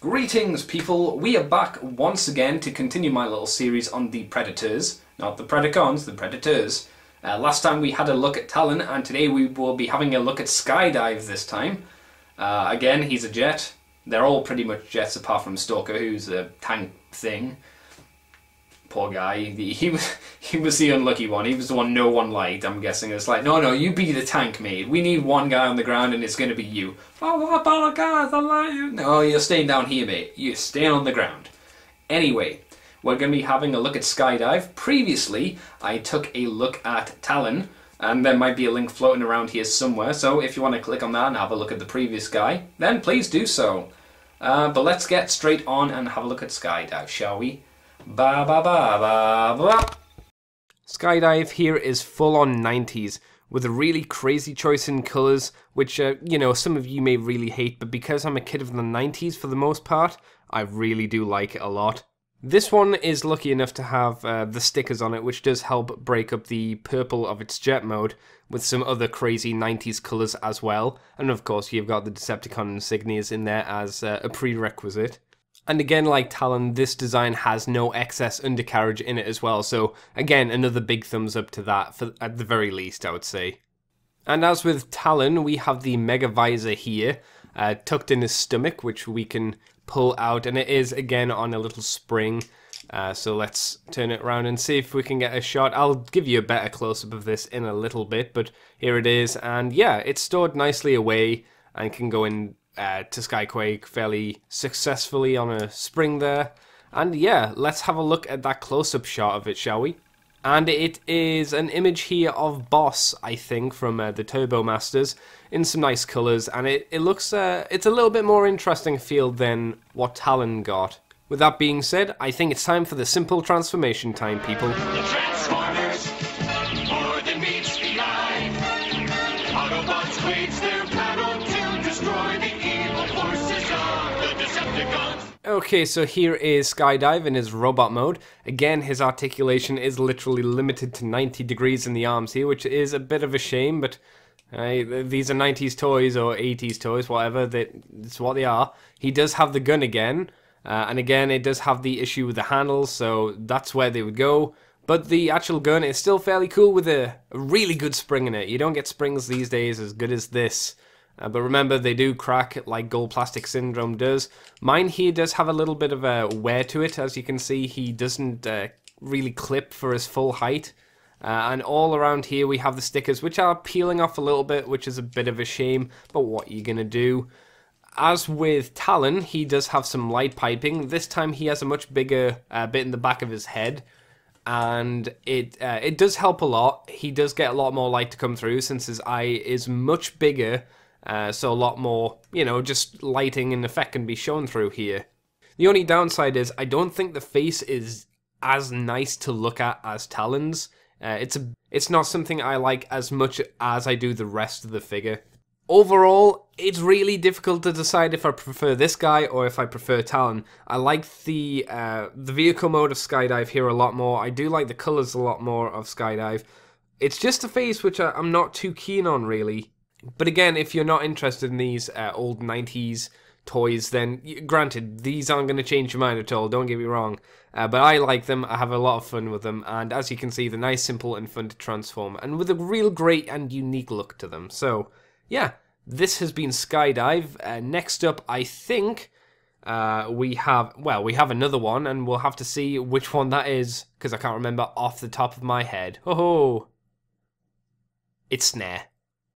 Greetings people, we are back once again to continue my little series on the Predators, not the Predacons, the Predators. Last time we had a look at Talon and today we will be having a look at Skydive this time. Again, he's a jet. They're all pretty much jets apart from Stalker, who's a tank thing. Poor guy, he was the unlucky one. He was the one no one liked, I'm guessing. It's like, no, you be the tank, mate. We need one guy on the ground and it's going to be you. Oh, I apologize, I like you. No, you're staying down here, mate. You're staying on the ground. Anyway, we're going to be having a look at Skydive. Previously, I took a look at Talon, and there might be a link floating around here somewhere. So if you want to click on that and have a look at the previous guy, then please do so. But let's get straight on and have a look at Skydive, shall we? Ba ba ba ba ba. Skydive here is full on 90s with a really crazy choice in colours, which you know, some of you may really hate, but because I'm a kid of the 90s for the most part, I really do like it a lot. This one is lucky enough to have the stickers on it, which does help break up the purple of its jet mode with some other crazy 90s colours as well. And of course you've got the Decepticon insignias in there as a prerequisite. And again, like Talon, this design has no excess undercarriage in it as well, so again, another big thumbs up to that, at the very least, I would say. And as with Talon, we have the Mega Visor here, tucked in his stomach, which we can pull out, and it is, again, on a little spring. So let's turn it around and see if we can get a shot. I'll give you a better close-up of this in a little bit, but here it is, and yeah, it's stored nicely away and can go in to Skyquake fairly successfully on a spring there. And yeah, let's have a look at that close-up shot of it, shall we? And it is an image here of Boss, I think, from the Turbo Masters, in some nice colours, and it looks, it's a little bit more interesting field than what Talon got. With that being said, I think it's time for the simple transformation time, people. The Transformers, more than meets the eye. Autobots wage their battle to destroy the evil forces of the Decepticons. Okay, so here is Skydive in his robot mode. Again, his articulation is literally limited to 90 degrees in the arms here, which is a bit of a shame, but these are 90s toys or 80s toys, whatever, that's what they are. He does have the gun again, and again, it does have the issue with the handles, so that's where they would go. But the actual gun is still fairly cool with a really good spring in it. You don't get springs these days as good as this. But remember, they do crack like Gold Plastic Syndrome does. Mine here does have a little bit of a wear to it. As you can see, he doesn't really clip for his full height. And all around here we have the stickers, which are peeling off a little bit, which is a bit of a shame. But what are you going to do? As with Talon, he does have some light piping. This time he has a much bigger bit in the back of his head. And it does help a lot. He does get a lot more light to come through since his eye is much bigger. So a lot more, you know, just lighting and effect can be shown through here. The only downside is I don't think the face is as nice to look at as Talon's. It's not something I like as much as I do the rest of the figure. Overall, it's really difficult to decide if I prefer this guy or if I prefer Talon. I like the vehicle mode of Skydive here a lot more. I do like the colours a lot more of Skydive. It's just a face which I'm not too keen on, really. But again, if you're not interested in these old 90s toys, then granted, these aren't going to change your mind at all, don't get me wrong. But I like them, I have a lot of fun with them, and as you can see, they're nice, simple, and fun to transform, and with a real great and unique look to them. So, yeah, this has been Skydive. Next up, I think, we have another one, and we'll have to see which one that is, because I can't remember off the top of my head. Oh, it's Snare.